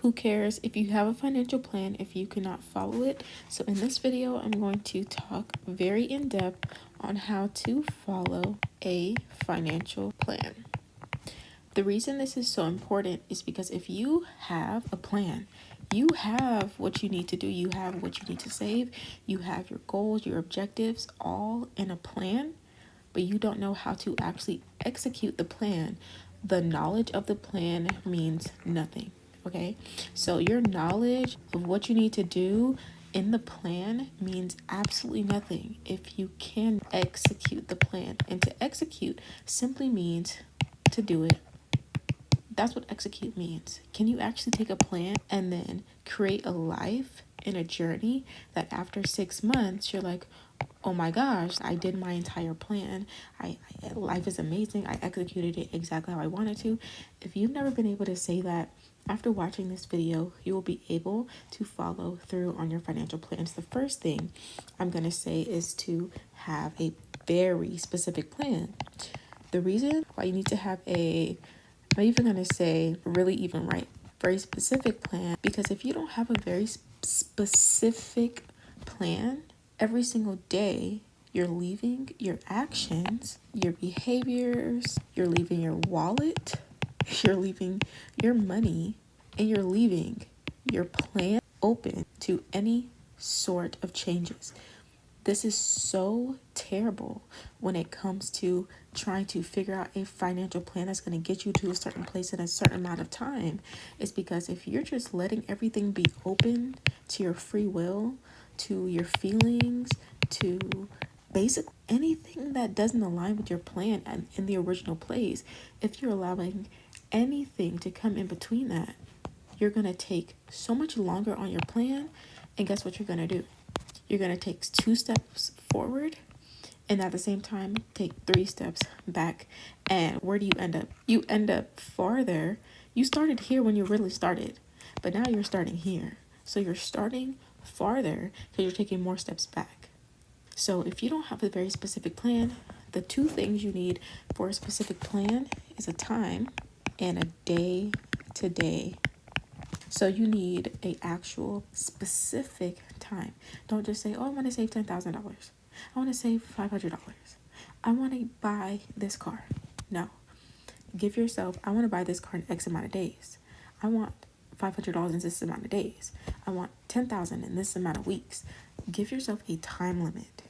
Who cares if you have a financial plan if you cannot follow it? So in this video, I'm going to talk very in depth on how to follow a financial plan. The reason this is so important is because if you have a plan, you have what you need to do, you have what you need to save, you have your goals, your objectives, all in a plan, but you don't know how to actually execute the plan, the knowledge of the plan means nothing. Okay, so your knowledge of what you need to do in the plan means absolutely nothing if you can execute the plan. And to execute simply means to do it. That's what execute means. Can you actually take a plan and then create a life and a journey that after 6 months you're like, oh my gosh, I did my entire plan. Life is amazing. I executed it exactly how I wanted to. If you've never been able to say that, after watching this video, you will be able to follow through on your financial plans. The first thing I'm going to say is to have a very specific plan. The reason why you need to have I'm not even going to say really even right, very specific plan, because if you don't have a very specific plan, every single day you're leaving your actions, your behaviors, you're leaving your wallet, you're leaving your money, and you're leaving your plan open to any sort of changes. This is so terrible when it comes to trying to figure out a financial plan that's going to get you to a certain place in a certain amount of time. It's because if you're just letting everything be open to your free will, to your feelings, to basically anything that doesn't align with your plan and in the original place, if you're allowing anything to come in between that, you're going to take so much longer on your plan. And guess what you're going to do? You're going to take 2 steps forward and at the same time take 3 steps back. And where do you end up? You end up farther. You started here when you really started, but now you're starting here. So you're starting farther because you're taking more steps back. So if you don't have a very specific plan, the 2 things you need for a specific plan is a time and a day-to-day. So you need an actual specific time. Don't just say, oh, I want to save $10,000. I want to save $500. I want to buy this car. No. Give yourself, I want to buy this car in X amount of days. I want $500 in this amount of days. I want $10,000 in this amount of weeks. Give yourself a time limit.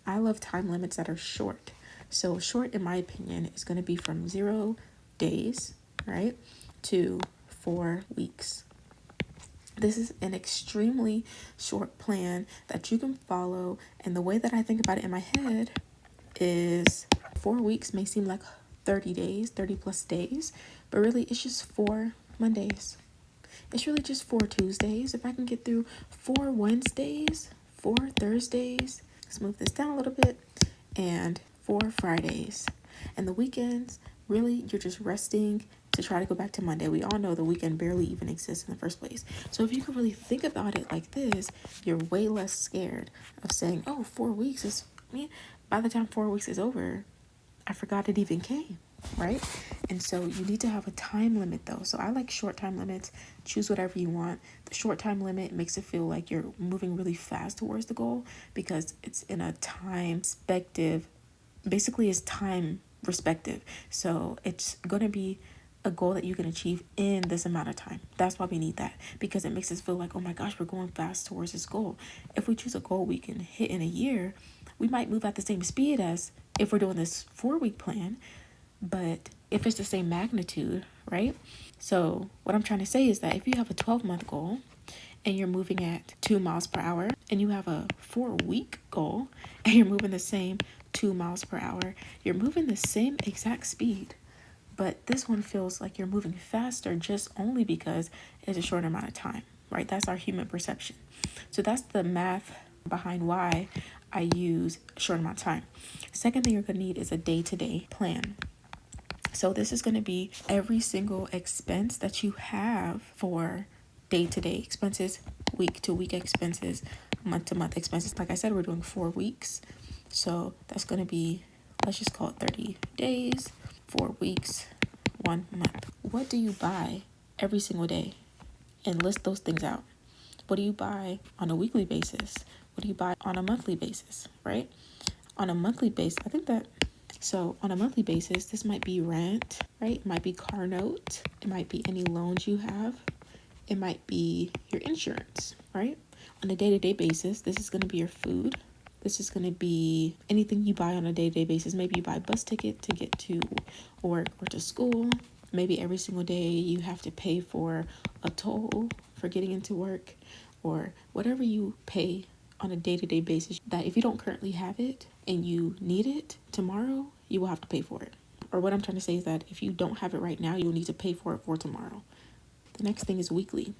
I love time limits that are short. So short, in my opinion, is going to be from 0 days, right, to 4 weeks. This is an extremely short plan that you can follow. And the way that I think about it in my head is 4 weeks may seem like 30 days, 30 plus days, but really it's just 4 Mondays. It's really just 4 Tuesdays. If I can get through 4 Wednesdays, 4 Thursdays, let's move this down a little bit, and 4 Fridays. And the weekends, really, you're just resting to try to go back to Monday. We all know the weekend barely even exists in the first place. So if you can really think about it like this, you're way less scared of saying, oh, 4 weeks is me. By the time 4 weeks is over, I forgot it even came, right? And so you need to have a time limit though. So I like short time limits. Choose whatever you want. The short time limit makes it feel like you're moving really fast towards the goal because it's in a time perspective. Basically, it's time respective. So it's going to be a goal that you can achieve in this amount of time. That's why we need that, because it makes us feel like, oh my gosh, we're going fast towards this goal. If we choose a goal we can hit in a year, we might move at the same speed as if we're doing this 4-week plan, but if it's the same magnitude, right? So what I'm trying to say is that if you have a 12-month goal and you're moving at 2 miles per hour, and you have a 4-week goal and you're moving the same 2 miles per hour, you're moving the same exact speed. But this one feels like you're moving faster just only because it's a short amount of time, right? That's our human perception. So that's the math behind why I use a short amount of time. Second thing you're going to need is a day-to-day plan. So this is going to be every single expense that you have for day-to-day expenses, week-to-week expenses, month-to-month expenses. Like I said, we're doing 4 weeks. So that's going to be, let's just call it 30 days. 4 weeks, 1 month. What do you buy every single day and list those things out. What do you buy on a weekly basis? What do you buy on a monthly basis, right? On a monthly basis, on a monthly basis, this might be rent, right? It might be car note. It might be any loans you have. It might be your insurance, right? On a day-to-day basis, this is going to be your food. This is going to be anything you buy on a day-to-day basis. Maybe you buy a bus ticket to get to work or to school. Maybe every single day you have to pay for a toll for getting into work, or whatever you pay on a day-to-day basis that if you don't currently have it and you need it tomorrow, you will have to pay for it. Or what I'm trying to say is that if you don't have it right now, you'll need to pay for it for tomorrow. The next thing is weekly.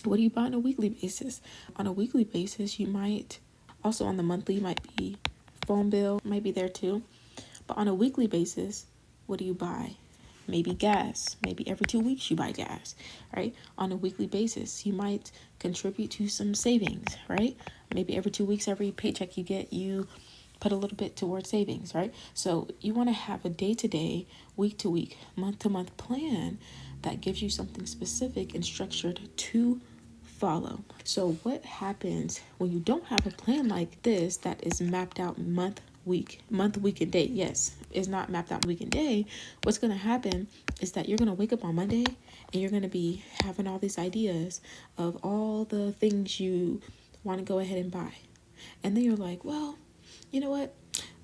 What do you buy on a weekly basis? On a weekly basis, you might, also on the monthly, might be phone bill, might be there too. But on a weekly basis, what do you buy? Maybe gas. Maybe every 2 weeks you buy gas, right? On a weekly basis, you might contribute to some savings, right? Maybe every 2 weeks, every paycheck you get, you put a little bit towards savings, right? So you want to have a day-to-day, week-to-week, month-to-month plan that gives you something specific and structured to follow. So what happens when you don't have a plan like this that is mapped out month, week, and day? Yes, is not mapped out week and day. What's going to happen is that you're going to wake up on Monday and you're going to be having all these ideas of all the things you want to go ahead and buy. And then you're like, well, you know what?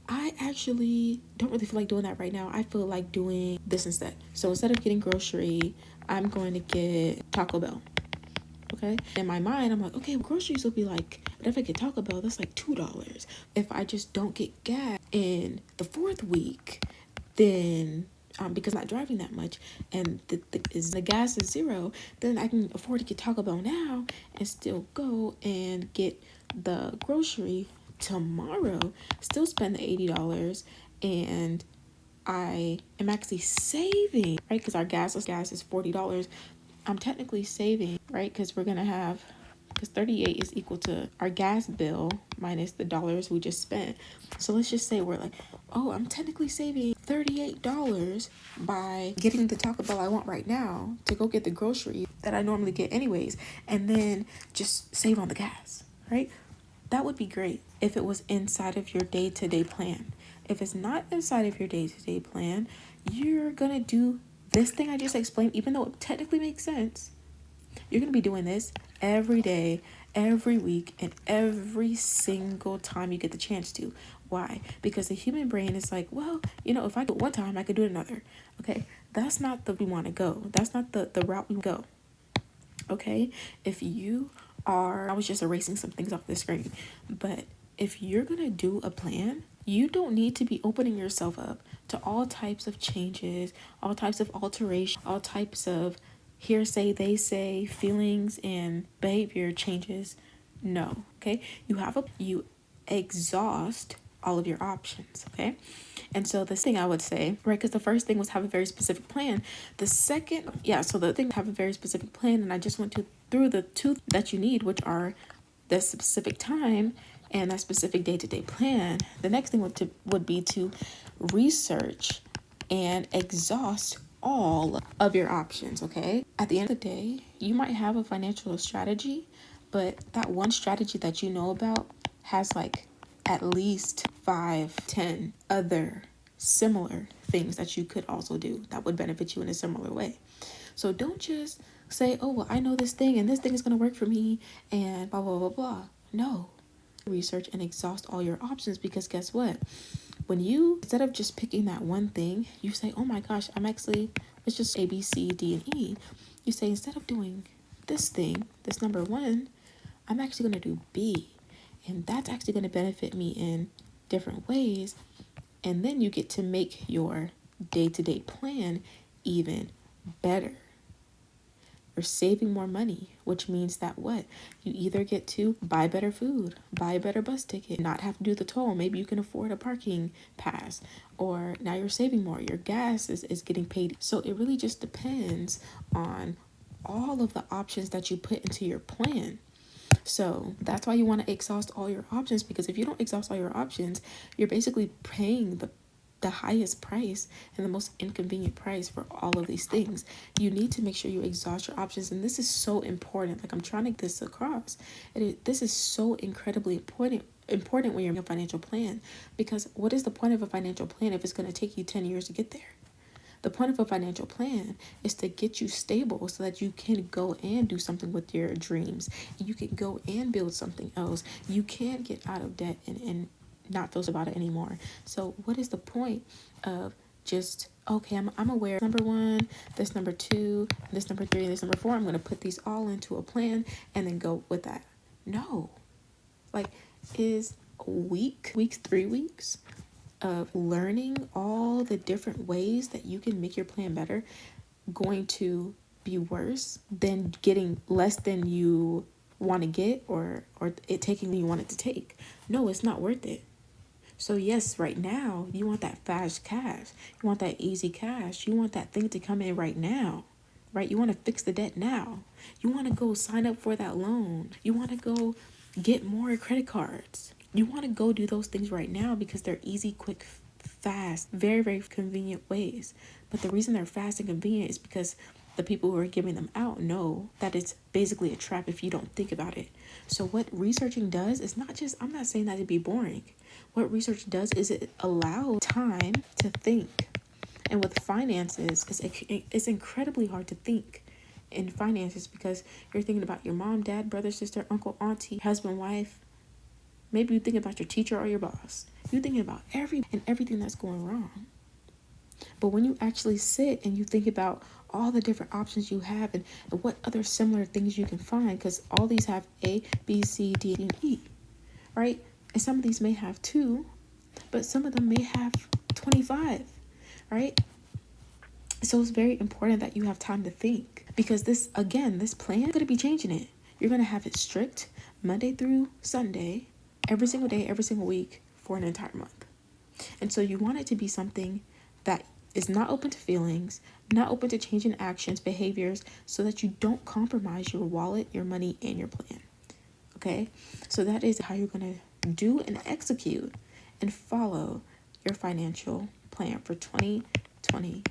I actually don't really feel like doing that right now. I feel like doing this instead. So instead of getting grocery, I'm going to get Taco Bell. Okay. In my mind, I'm like, okay, groceries will be like, but if I get Taco Bell, that's like $2. If I just don't get gas in the 4th week, then because I'm not driving that much and the gas is $0, then I can afford to get Taco Bell now and still go and get the grocery tomorrow, still spend the $80, and I am actually saving, right? Because our gas is $40. I'm technically saving, right? Because because 38 is equal to our gas bill minus the dollars we just spent. So let's just say we're like, oh, I'm technically saving $38 by getting the Taco Bell I want right now to go get the groceries that I normally get anyways, and then just save on the gas, right? That would be great if it was inside of your day-to-day plan. If it's not inside of your day-to-day plan, you're going to do this thing I just explained, even though it technically makes sense. You're going to be doing this every day, every week, and every single time you get the chance to. Why? Because the human brain is like, well, if I do it one time, I could do it another. Okay? That's not the we want to go. That's not the route we go. Okay? I was just erasing some things off the screen, but if you're going to do a plan, you don't need to be opening yourself up to all types of changes, all types of alteration, all types of hearsay, they say, feelings and behavior changes. No, okay? You exhaust all of your options, okay? And so the thing I would say, right, because the first thing was have a very specific plan. The thing have a very specific plan, and I just went through the two that you need, which are the specific time and that specific day-to-day plan. The next thing would be to research and exhaust all of your options, okay? At the end of the day, you might have a financial strategy, but that one strategy that you know about has like at least 5-10 other similar things that you could also do that would benefit you in a similar way. So don't just say, oh, well, I know this thing and this thing is going to work for me and blah, blah, blah, blah. No. Research and exhaust all your options, because guess what? When instead of just picking that one thing, you say, oh my gosh, let's just A, B, C, D, and E. You say, instead of doing this thing, this number one, I'm actually going to do B. And that's actually going to benefit me in different ways. And then you get to make your day-to-day plan even better. You're saving more money, which means that what? You either get to buy better food, buy a better bus ticket, not have to do the toll. Maybe you can afford a parking pass, or now you're saving more. Your gas is getting paid. So it really just depends on all of the options that you put into your plan. So that's why you want to exhaust all your options, because if you don't exhaust all your options, you're basically paying the highest price and the most inconvenient price for all of these things. You need to make sure you exhaust your options. And this is so important. Like, I'm trying to get this across. This is so incredibly important when you're making a financial plan, because what is the point of a financial plan if it's going to take you 10 years to get there? The point of a financial plan is to get you stable so that you can go and do something with your dreams. You can go and build something else. You can get out of debt and not feel about it anymore. So what is the point of just, okay, I'm aware, number one, this number two, this number three, and this number four, I'm going to put these all into a plan and then go with that? No. Like, is a week, 3 weeks of learning all the different ways that you can make your plan better going to be worse than getting less than you want to get, or it taking you want it to take? No, it's not worth it. So yes, right now you want that fast cash, you want that easy cash, you want that thing to come in right now, right? You want to fix the debt now. You want to go sign up for that loan. You want to go get more credit cards. You want to go do those things right now because they're easy, quick, fast, very, very convenient ways. But the reason they're fast and convenient is because the people who are giving them out know that it's basically a trap if you don't think about it. So what researching does is not just, I'm not saying that to be boring. What research does is it allows time to think. And with finances, it's incredibly hard to think in finances because you're thinking about your mom, dad, brother, sister, uncle, auntie, husband, wife. Maybe you think about your teacher or your boss. You're thinking about everything that's going wrong. But when you actually sit and you think about all the different options you have and what other similar things you can find, because all these have A, B, C, D, and E, right? And some of these may have 2, but some of them may have 25, right? So it's very important that you have time to think, because this plan, you're going to be changing it. You're going to have it strict Monday through Sunday, every single day, every single week for an entire month. And so you want it to be something that is not open to feelings, not open to changing actions, behaviors, so that you don't compromise your wallet, your money, and your plan. Okay? So that is how you're going to do and execute and follow your financial plan for 2024.